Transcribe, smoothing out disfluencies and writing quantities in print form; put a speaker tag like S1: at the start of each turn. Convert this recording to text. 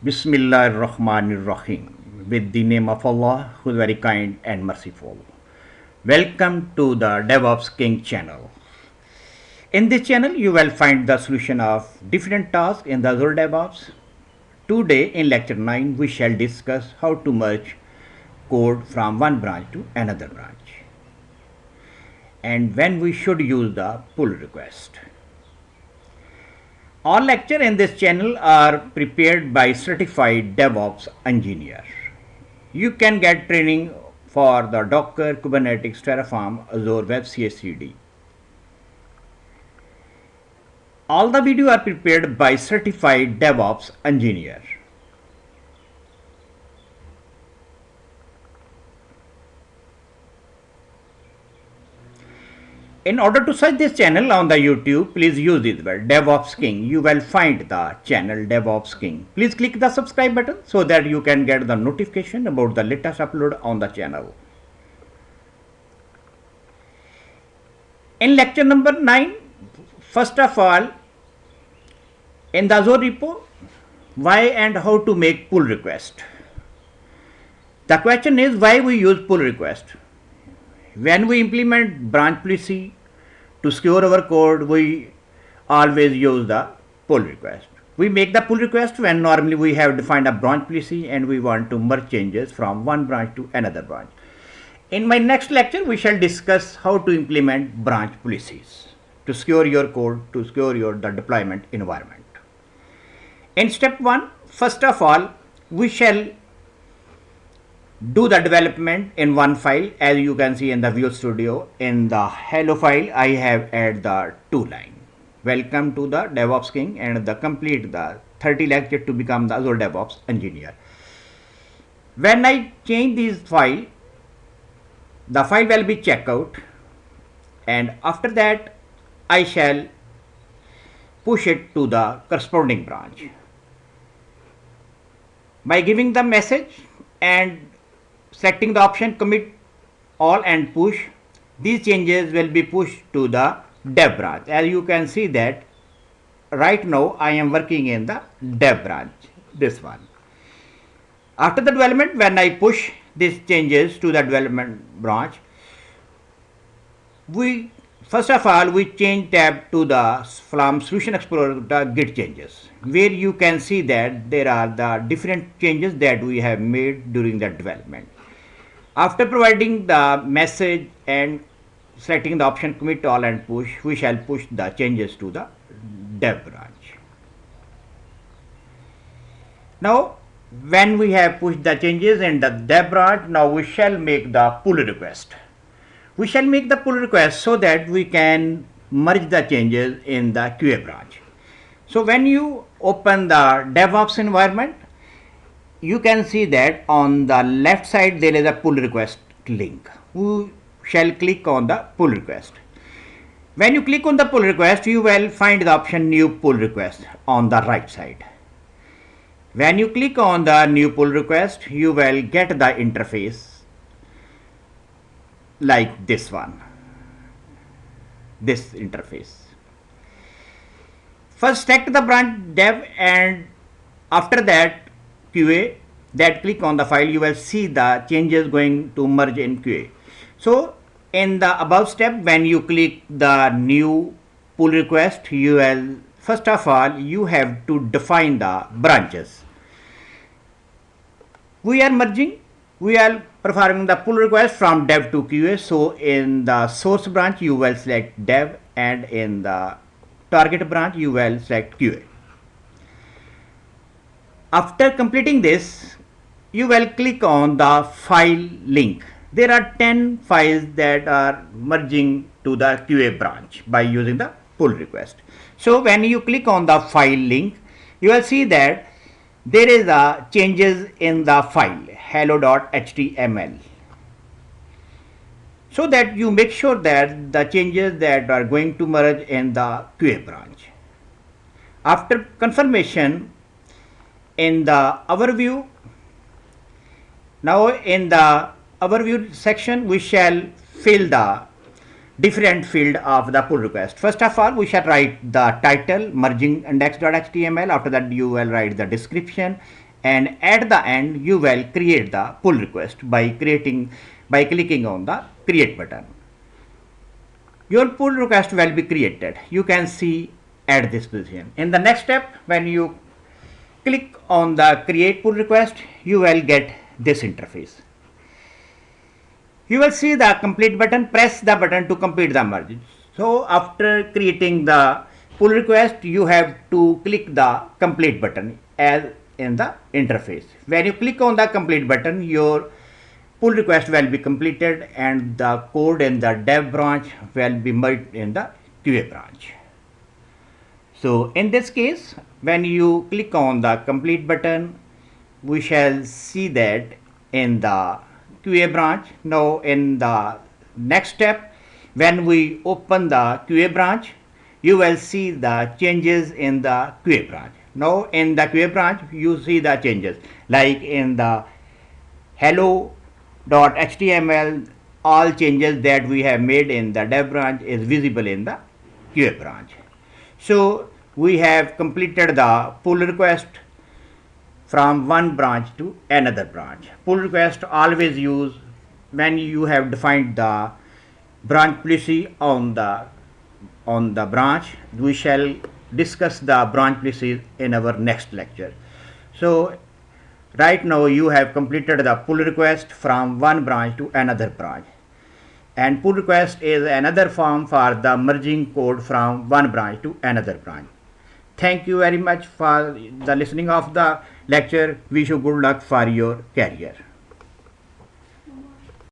S1: Bismillahirrahmanirrahim. With the name of Allah, who is very kind and merciful. Welcome to the DevOps King channel. In this channel, you will find the solution of different tasks in the Azure DevOps. Today, in lecture 9, we shall discuss how to merge code from one branch to another branch, and when we should use the pull request. All lectures in this channel are prepared by certified DevOps engineer. You can get training for the Docker, Kubernetes, Terraform, Azure Web CICD. All the videos are prepared by certified DevOps engineer. In order to search this channel on the YouTube, please use this word DevOps King. You will find the channel DevOps King. Please click the subscribe button so that you can get the notification about the latest upload on the channel. In lecture number 9, first of all, in the Azure Repo, why and how to make pull request. The question is why we use pull request. When we implement branch policy to secure our code, we always use the pull request. We make the pull request when normally we have defined a branch policy and we want to merge changes from one branch to another branch. In my next lecture, we shall discuss how to implement branch policies to secure your code, to secure the deployment environment. In step 1, first of all, we shall do the development in one file. As you can see in the Visual Studio, in the hello file, I have added the 2 line. Welcome to the DevOps King and the complete the 30 lecture to become the Azure DevOps engineer. When I change this file, the file will be checked out, and after that I shall push it to the corresponding branch by giving the message and selecting the option commit all and push. These changes will be pushed to the dev branch. As you can see that right now I am working in the dev branch, this one. After the development, when I push these changes to the development branch, we first of all we change tab to the from Solution Explorer to the Git changes, where you can see that there are the different changes that we have made during the development. After providing the message and selecting the option commit all and push, we shall push the changes to the dev branch. Now, when we have pushed the changes in the dev branch, now we shall make the pull request. We shall make the pull request so that we can merge the changes in the QA branch. So when you open the DevOps environment, you can see that on the left side there is a pull request link. We shall click on the pull request. When you click on the pull request, you will find the option new pull request on the right side. When you click on the new pull request, you will get the interface like this one, this interface. First select the branch dev and after that QA, that click on the file, you will see the changes going to merge in QA. So in the above step, when you click the new pull request, you will first of all you have to define the branches. We are merging, we are performing the pull request from dev to QA. So in the source branch you will select dev and in the target branch you will select QA. After completing this, you will click on the file link. There are 10 files that are merging to the QA branch by using the pull request. So when you click on the file link, you will see that there is a changes in the file hello.html. So that you make sure that the changes that are going to merge in the QA branch. After confirmation, in the overview, now in the overview section we shall fill the different field of the pull request. First of all, we shall write the title merging index.html. After that, you will write the description and at the end you will create the pull request by clicking on the create button. Your pull request will be created. You can see at this position. In the next step, when you click on the create pull request, you will get this interface. You will see the complete button. Press the button to complete the merge. So after creating the pull request, you have to click the complete button as in the interface. When you click on the complete button, your pull request will be completed and the code in the dev branch will be merged in the QA branch. So in this case, when you click on the complete button, we shall see that in the QA branch. Now in the next step, when we open the QA branch, you will see the changes in the QA branch. Now in the QA branch, you see the changes like in the hello.html, all changes that we have made in the dev branch is visible in the QA branch. So we have completed the pull request from one branch to another branch. Pull request always use when you have defined the branch policy on the branch. We shall discuss the branch policy in our next lecture. So right now you have completed the pull request from one branch to another branch, and pull request is another form for the merging code from one branch to another branch. Thank you very much for the listening of the lecture. Wish you good luck for your career.